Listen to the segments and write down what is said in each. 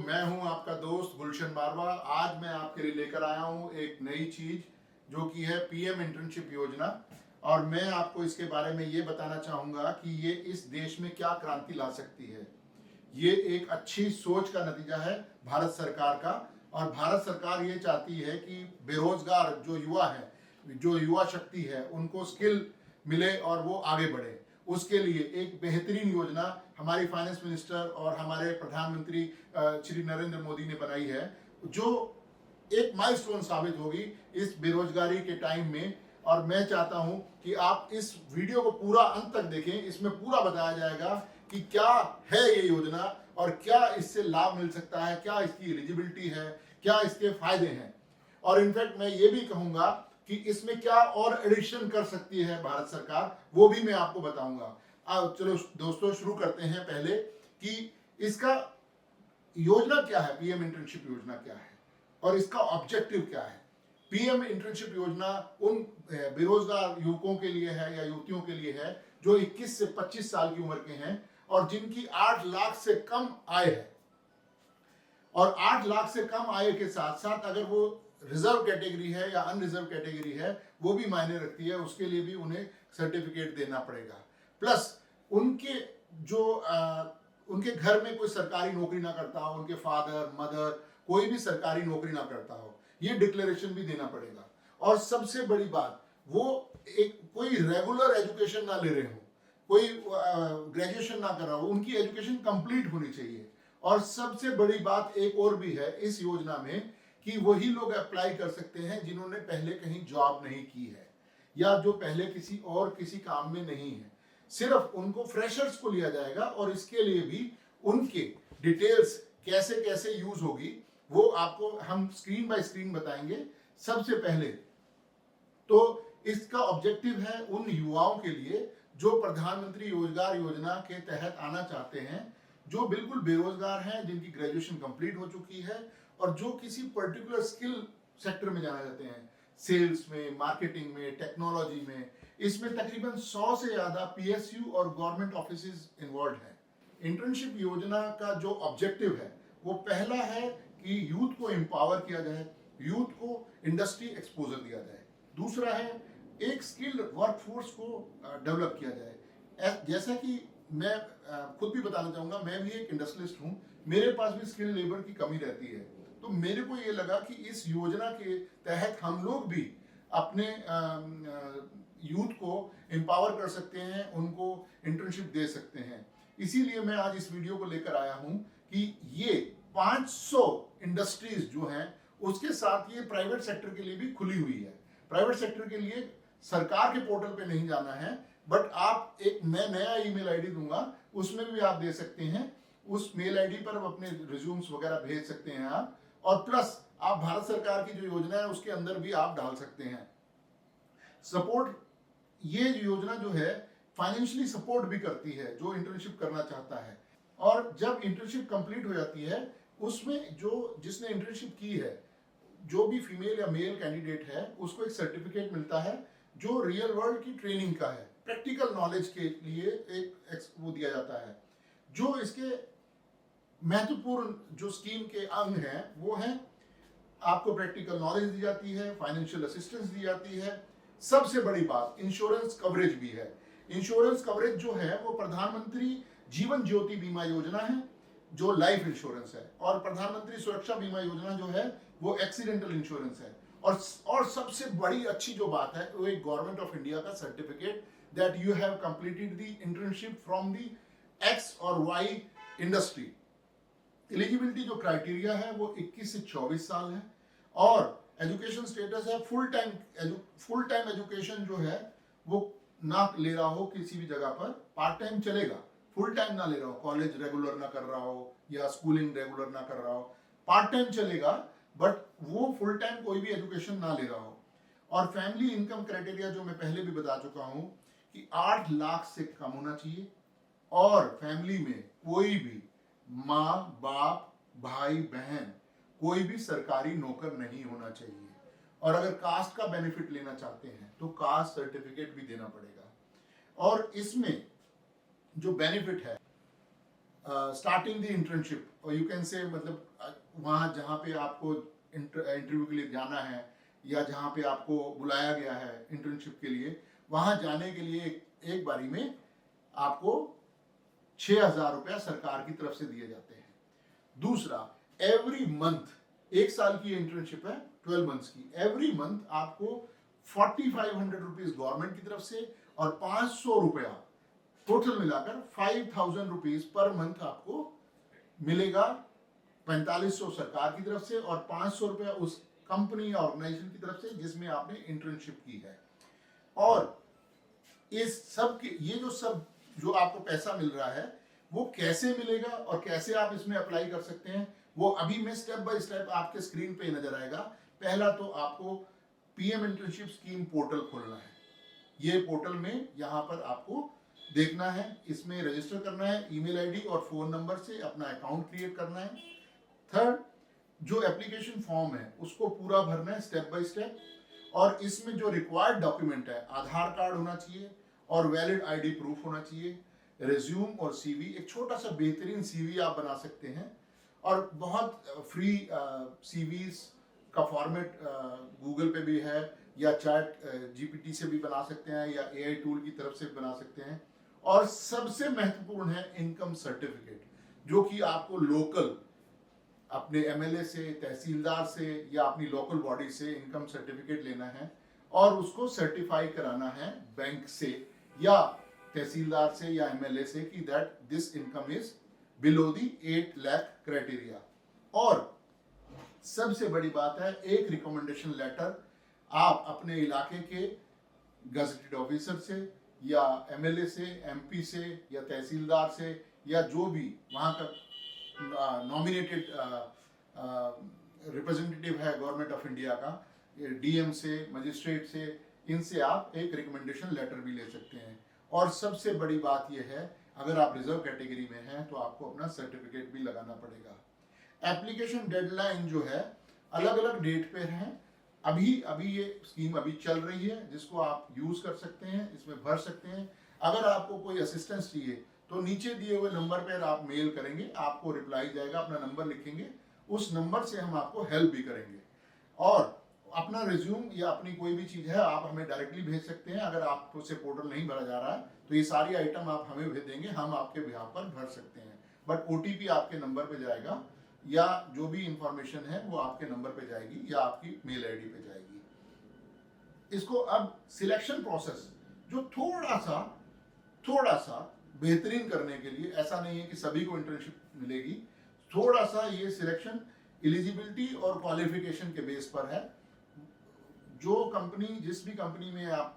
मैं हूं आपका दोस्त गुलशन बारवा। आज मैं आपके लिए लेकर आया हूं एक नई चीज जो कि है पीएम इंटर्नशिप योजना। और मैं आपको इसके बारे में ये बताना चाहूंगा कि ये इस देश में क्या क्रांति ला सकती है। ये एक अच्छी सोच का नतीजा है भारत सरकार का। और भारत सरकार ये चाहती है कि बेरोजगार जो युवा है, जो युवा शक्ति है, उनको स्किल मिले और वो आगे बढ़े। उसके लिए एक बेहतरीन योजना हमारी फाइनेंस मिनिस्टर और हमारे प्रधानमंत्री श्री नरेंद्र मोदी ने बनाई है, जो एक माइलस्टोन साबित होगी इस बेरोजगारी के टाइम में। और मैं चाहता हूं कि आप इस वीडियो को पूरा अंत तक देखें। इसमें पूरा बताया जाएगा कि क्या है ये योजना और क्या इससे लाभ मिल सकता है, क्या इसकी एलिजिबिलिटी है, क्या इसके फायदे हैं। और इनफैक्ट मैं ये भी कहूंगा कि इसमें क्या और एडिशन कर सकती है भारत सरकार, वो भी मैं आपको बताऊंगा। चलो दोस्तों शुरू करते हैं पहले कि इसका योजना क्या है, पीएम इंटर्नशिप योजना क्या है और इसका ऑब्जेक्टिव क्या है। पीएम इंटर्नशिप योजना उन बेरोजगार युवकों के लिए है या युवतियों के लिए है जो 21 से 25 साल की उम्र के हैं और जिनकी 8 लाख से कम आय है। और 8 लाख से कम आय के साथ साथ अगर वो रिजर्व कैटेगरी है या अनरिजर्व कैटेगरी है, वो भी मायने रखती है। उसके लिए भी उन्हें सर्टिफिकेट देना पड़ेगा। प्लस उनके जो उनके घर में कोई सरकारी नौकरी ना करता हो, उनके फादर मदर कोई भी सरकारी नौकरी ना करता हो, ये डिक्लेरेशन भी देना पड़ेगा। और सबसे बड़ी बात, वो एक कोई रेगुलर एजुकेशन ना ले रहे हो, कोई ग्रेजुएशन ना कर रहा हो, उनकी एजुकेशन कंप्लीट होनी चाहिए। और सबसे बड़ी बात एक और भी है इस योजना में कि वही लोग अप्लाई कर सकते हैं जिन्होंने पहले कहीं जॉब नहीं की है या जो पहले किसी काम में नहीं है। सिर्फ उनको फ्रेशर्स को लिया जाएगा और इसके लिए भी उनके डिटेल्स कैसे कैसे यूज होगी वो आपको हम स्क्रीन बाय स्क्रीन बताएंगे। सबसे पहले तो इसका ऑब्जेक्टिव है उन युवाओं के लिए जो प्रधानमंत्री रोजगार योजना के तहत आना चाहते हैं, जो बिल्कुल बेरोजगार हैं, जिनकी ग्रेजुएशन कंप्लीट हो चुकी है और जो किसी पर्टिकुलर स्किल सेक्टर में जाना चाहते हैं, सेल्स में, मार्केटिंग में, टेक्नोलॉजी में। इसमें तकरीबन 100 से ज्यादा पीएसयू और गवर्नमेंट ऑफिसेज इन्वॉल्व हैं। इंटर्नशिप योजना का जो ऑब्जेक्टिव है वो पहला है कि यूथ को एम्पावर किया जाए, यूथ को इंडस्ट्री एक्सपोजर दिया जाए। दूसरा है एक स्किल्ड वर्कफोर्स को डेवलप किया जाए। जैसा कि मैं खुद भी बताना चाहूंगा, मैं भी एक इंडस्ट्रियलिस्ट हूं, मेरे पास भी स्किल्ड लेबर की कमी रहती है। तो मेरे को ये लगा कि इस योजना के तहत हम लोग भी अपने यूथ को एम्पावर कर सकते हैं, उनको इंटर्नशिप दे सकते हैं। इसीलिए मैं आज इस वीडियो को लेकर आया हूं कि ये 500 इंडस्ट्रीज जो हैं उसके साथ ये प्राइवेट सेक्टर के लिए भी खुली हुई है। प्राइवेट सेक्टर के लिए सरकार के पोर्टल पे नहीं जाना है, बट आप मैं नया ईमेल आईडी दूंगा, उसमें भी आप दे सकते हैं। उस मेल आईडी पर अपने रिज्यूम्स वगैरह भेज सकते हैं आप। और प्लस आप भारत सरकार की जो योजना है उसके अंदर भी आप डाल सकते हैं सपोर्ट। ये योजना जो है फाइनेंशियली सपोर्ट भी करती है जो इंटर्नशिप करना चाहता है। और जब इंटर्नशिप कंप्लीट हो जाती है उसमें जिसने इंटर्नशिप की है, जो भी फीमेल या मेल कैंडिडेट है, उसको एक सर्टिफिकेट मिलता है जो रियल वर्ल्ड की ट्रेनिंग का है। प्रैक्टिकल नॉलेज के लिए एक वो दिया जाता है। जो इसके महत्वपूर्ण जो स्कीम के अंग हैं वो हैं, आपको प्रैक्टिकल नॉलेज दी जाती है, फाइनेंशियल असिस्टेंस दी जाती है। सबसे बड़ी बात, इंश्योरेंस कवरेज भी है। इंश्योरेंस कवरेज जो है वो प्रधानमंत्री जीवन ज्योति बीमा योजना है जो लाइफ इंश्योरेंस है, और प्रधानमंत्री सुरक्षा बीमा योजना जो है वो एक्सीडेंटल इंश्योरेंस है। और सबसे बड़ी अच्छी जो बात है वो एक गवर्नमेंट ऑफ इंडिया का certificate that you have completed the internship from the x और वाई इंडस्ट्री। एलिजिबिलिटी जो क्राइटेरिया है वो 21 से 24 साल है और एजुकेशन स्टेटस है फुल टाइम एजुकेशन जो है वो ना ले रहा हो किसी भी जगह पर, पार्ट टाइम चलेगा, फुल टाइम ना ले रहा हो, कॉलेज रेगुलर ना कर रहा हो या स्कूलिंग रेगुलर ना कर रहा हो, पार्ट टाइम चलेगा, बट वो फुल टाइम कोई भी एजुकेशन ना ले रहा हो। और फैमिली इनकम क्राइटेरिया जो मैं पहले भी बता चुका हूं कि 8 लाख से कम होना चाहिए और फैमिली में कोई भी माँ बाप भाई बहन कोई भी सरकारी नौकर नहीं होना चाहिए। और अगर कास्ट का बेनिफिट लेना चाहते हैं तो कास्ट सर्टिफिकेट भी देना पड़ेगा। और इसमें जो बेनिफिट है स्टार्टिंग द इंटर्नशिप, और यू कैन से मतलब वहाँ जहाँ पे आपको इंटरव्यू के लिए जाना है या जहाँ पे आपको बुलाया गया है इंटर्नशिप के लिए, वहाँ जाने के लिए एक बारी में आपको 6,000 रुपया सरकार की तरफ से दिए जाते हैं। दूसरा, एवरी मंथ, एक साल की इंटर्नशिप है 12 मंथ्स की, एवरी मंथ आपको 4,500 रुपीज गवर्नमेंट की तरफ से और 500 रुपया टोटल मिलाकर 5,000 रुपीज पर मंथ आपको मिलेगा। 4,500 सरकार की तरफ से और 500 रुपया उस कंपनी या ऑर्गेनाइजेशन की तरफ से जिसमें आपने इंटर्नशिप की है। और इस सब के ये जो आपको पैसा मिल रहा है वो कैसे मिलेगा और कैसे आप इसमें अप्लाई कर सकते हैं, वो अभी मैं स्टेप बाय स्टेप आपके स्क्रीन पे नजर आएगा। पहला तो आपको पीएम इंटर्नशिप स्कीम पोर्टल खोलना है। ये पोर्टल में यहाँ पर आपको देखना है, इसमें रजिस्टर करना है, ईमेल आईडी और फोन नंबर से अपना अकाउंट क्रिएट करना है। थर्ड, जो एप्लीकेशन फॉर्म है उसको पूरा भरना है स्टेप बाय स्टेप, और इसमें जो रिक्वायर्ड डॉक्यूमेंट है, आधार कार्ड होना चाहिए और वैलिड आईडी प्रूफ होना चाहिए, रिज्यूम और सीवी, एक छोटा सा बेहतरीन सीवी आप बना सकते हैं। और बहुत फ्री सीवीज का फॉर्मेट गूगल पे भी है, या चैट जीपीटी से भी बना सकते हैं, या एआई टूल की तरफ से बना सकते हैं। और सबसे महत्वपूर्ण है इनकम सर्टिफिकेट, जो कि आपको लोकल अपने एमएलए से, तहसीलदार से या अपनी लोकल बॉडी से इनकम सर्टिफिकेट लेना है और उसको सर्टिफाई कराना है बैंक से या तहसीलदार से या एमएलए से कि that this income is below the 8 lakh criteria. और सबसे बड़ी बात है, एक रिकमेंडेशन लेटर आप अपने इलाके के गजटेड ऑफिसर से या एमएलए से, एमपी से या तहसीलदार से या जो भी वहाँ का नॉमिनेटेड रिप्रेजेंटेटिव है गवर्नमेंट ऑफ इंडिया का, डीएम से, मजिस्ट्रेट से, इनसे आप एक रिकमेंडेशन लेटर भी ले सकते हैं। और सबसे बड़ी बात यह है, अगर आप रिजर्व कैटेगरी में हैं तो आपको अपना सर्टिफिकेट भी लगाना पड़ेगा। एप्लीकेशन डेडलाइन जो है अलग अलग डेट पे है। अभी ये स्कीम अभी चल रही है, जिसको आप यूज कर सकते हैं, इसमें भर सकते हैं। अगर आपको कोई असिस्टेंस चाहिए तो नीचे दिए हुए नंबर पर आप मेल करेंगे, आपको रिप्लाई जाएगा, अपना नंबर लिखेंगे, उस नंबर से हम आपको हेल्प भी करेंगे। और अपना रिज्यूम या अपनी कोई भी चीज़ है आप हमें डायरेक्टली भेज सकते हैं। अगर आपसे पोर्टल नहीं भरा जा रहा है तो ये सारी आइटम आप हमें भेज देंगे, हम आपके बिहाफ पर भर सकते हैं। बट ओटीपी आपके नंबर पे जाएगा या जो भी इंफॉर्मेशन है वो आपके नंबर पे जाएगी या आपकी मेल आईडी पे जाएगी। इसको अब सिलेक्शन प्रोसेस जो थोड़ा सा बेहतरीन करने के लिए, ऐसा नहीं है कि सभी को इंटर्नशिप मिलेगी, थोड़ा सा ये सिलेक्शन एलिजिबिलिटी और क्वालिफिकेशन के बेस पर है। जो कंपनी, जिस भी कंपनी में आप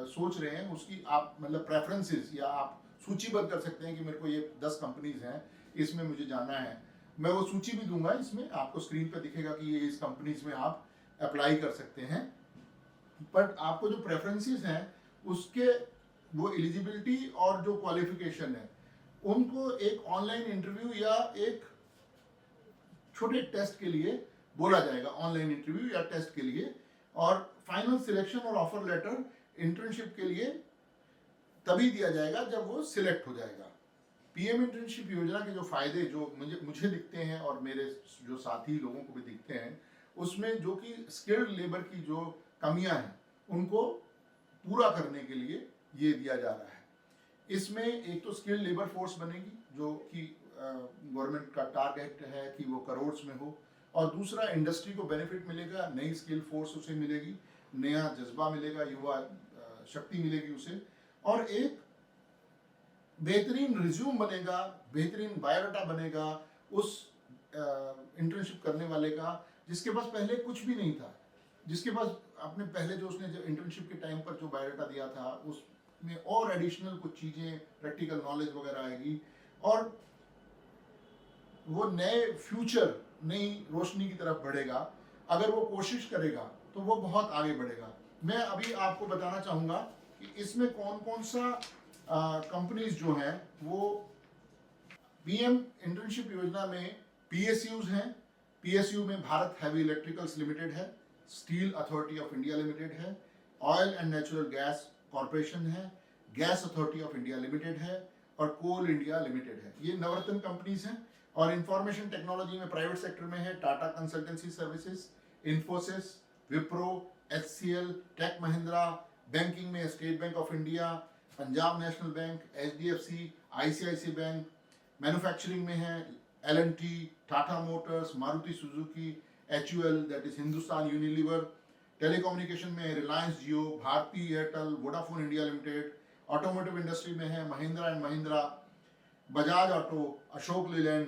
सोच रहे हैं उसकी आप मतलब प्रेफरेंसेस या आप सूचीबद्ध कर सकते हैं कि मेरे को ये 10 कंपनीज हैं, इसमें मुझे जाना है। मैं वो सूची भी दूंगा, इसमें आपको स्क्रीन पर दिखेगा कि ये इस कंपनीज में आप अप्लाई कर सकते हैं। बट आपको जो प्रेफरेंसेस हैं उसके वो एलिजिबिलिटी और जो क्वालिफिकेशन है उनको एक ऑनलाइन इंटरव्यू या एक छोटे टेस्ट के लिए बोला जाएगा, ऑनलाइन इंटरव्यू या टेस्ट के लिए। और फाइनल सिलेक्शन और ऑफर लेटर इंटर्नशिप के लिए तभी दिया जाएगा जब वो सिलेक्ट हो जाएगा। पीएम इंटर्नशिप योजना के जो फायदे जो मुझे दिखते हैं और मेरे जो साथी लोगों को भी दिखते हैं, उसमें जो कि स्किल्ड लेबर की जो कमियां हैं उनको पूरा करने के लिए ये दिया जा रहा है। इसमें एक तो स्किल्ड लेबर फोर्स बनेगी जो कि गवर्नमेंट का टारगेट है कि वो करोड़ में हो, और दूसरा इंडस्ट्री को बेनिफिट मिलेगा, नई स्किल फोर्स उसे मिलेगी, नया जज्बा मिलेगा, युवा शक्ति मिलेगी उसे, और एक बेहतरीन रिज्यूम बनेगा, बेहतरीन बायोडाटा बनेगा उस इंटर्नशिप करने वाले का जिसके पास पहले कुछ भी नहीं था, जिसके पास अपने पहले जो उसने इंटर्नशिप के टाइम पर जो बायोडाटा दिया था उसमें और एडिशनल कुछ चीज़ें, प्रैक्टिकल नॉलेज वगैरह आएगी, और वो नए फ्यूचर, नई रोशनी की तरफ बढ़ेगा। अगर वो कोशिश करेगा तो वो बहुत आगे बढ़ेगा। मैं अभी आपको बताना चाहूँगा कि इसमें कौन कौन सा कंपनीज जो हैं वो पीएम इंटर्नशिप योजना में पीएसयूज हैं। पीएसयू में भारत हैवी इलेक्ट्रिकल्स लिमिटेड है, steel authority of India limited है, oil and natural gas corporation है, gas authority of India limited है, और कोल इंडिया लिमिटेड है। ये नवरत्न कंपनीज हैं। और इंफॉर्मेशन टेक्नोलॉजी में प्राइवेट सेक्टर में है Tata consultancy services, Infosys, Wipro, HCL, tech Mahindra. Banking में state bank of India, Punjab national bank, HDFC, ICICI bank. Manufacturing में है L&T, Tata motors, Maruti Suzuki, HUL that is Hindustan Unilever. Telecommunication में Reliance Jio, Bharti Airtel, Vodafone India limited. Automotive industry में है Mahindra and Mahindra, Bajaj auto, Ashok Leyland.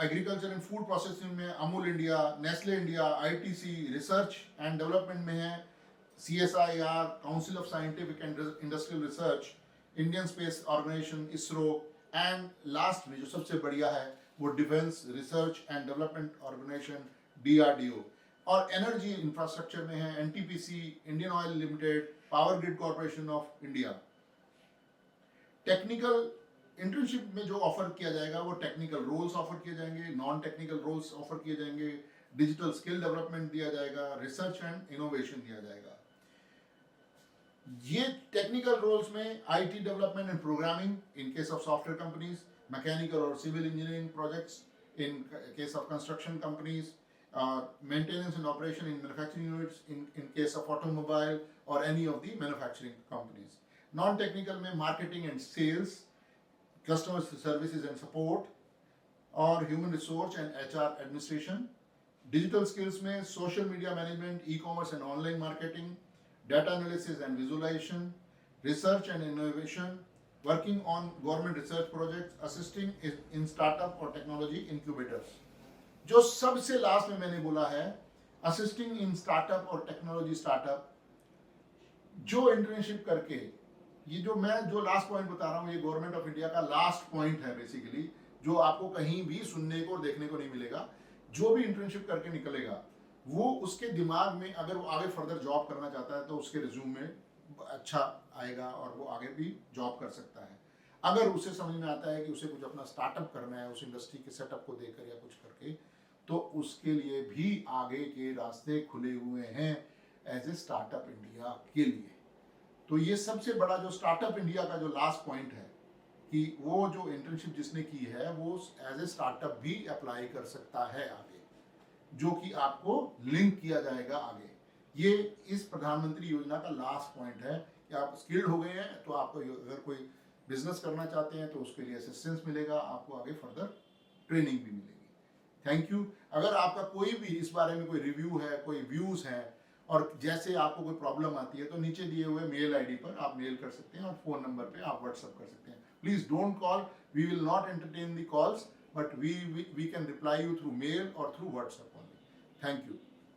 Agriculture and food processing में Amul India, Nestle India, ITC। Research and development में है CSIR, council of scientific and industrial research, Indian space organisation, ISRO. And last में जो सबसे बढ़िया है वो defence research and development organisation, DRDO। और एनर्जी इंफ्रास्ट्रक्चर में है NTPC, Indian oil limited, power grid corporation of India. Technical internship में जो ऑफर किया जाएगा वो टेक्निकल रोल्स ऑफर किए जाएंगे, नॉन टेक्निकल रोल्स ऑफर किए जाएंगे, डिजिटल स्किल डेवलपमेंट दिया जाएगा, रिसर्च एंड इनोवेशन दिया जाएगा। ये टेक्निकल रोल्स में IT development and programming in case of software companies, mechanical और civil engineering projects in case of construction companies, maintenance and operation in manufacturing units in case of automobile or any of the manufacturing companies. Non-technical में marketing and sales, customer services and support, और human resource and HR administration. Digital skills में social media management, e-commerce and online marketing, data analysis and visualization, research and innovation, working on government research projects, assisting in startup or technology incubators. जो सबसे last में मैंने बोला है assisting इन startup और technology startup, जो internship करके, ये जो मैं जो लास्ट पॉइंट बता रहा हूँ ये गवर्नमेंट ऑफ इंडिया का लास्ट पॉइंट है बेसिकली, जो आपको कहीं भी सुनने को और देखने को नहीं मिलेगा। जो भी इंटर्नशिप करके निकलेगा वो उसके दिमाग में, अगर वो आगे फर्दर जॉब करना चाहता है तो उसके रिज्यूम में अच्छा आएगा और वो आगे भी जॉब कर सकता है। अगर उसे समझ में आता है कि उसे कुछ अपना स्टार्टअप करना है उस इंडस्ट्री के सेटअप को देखकर या कुछ करके, तो उसके लिए भी आगे के रास्ते खुले हुए हैं एज ए स्टार्टअप इंडिया के लिए। तो ये सबसे बड़ा जो स्टार्टअप इंडिया का जो लास्ट पॉइंट है कि वो जो इंटर्नशिप जिसने की है वो एज ए स्टार्टअप भी अप्लाई कर सकता है आगे, जो कि आपको लिंक किया जाएगा आगे। ये इस प्रधानमंत्री योजना का लास्ट पॉइंट है कि आप स्किल्ड हो गए हैं तो आपको अगर कोई बिजनेस करना चाहते हैं तो उसके लिए असिस्टेंस मिलेगा, आपको आगे फर्दर ट्रेनिंग भी मिलेगी। Thank you. अगर आपका कोई भी इस बारे में कोई रिव्यू है, कोई व्यूज हैं, और जैसे आपको कोई प्रॉब्लम आती है तो नीचे दिए हुए मेल ID पर आप मेल कर सकते हैं और फोन नंबर पे आप व्हाट्सएप कर सकते हैं। Please don't call, we will not entertain the calls, but we can reply you through mail और through WhatsApp only. Thank you.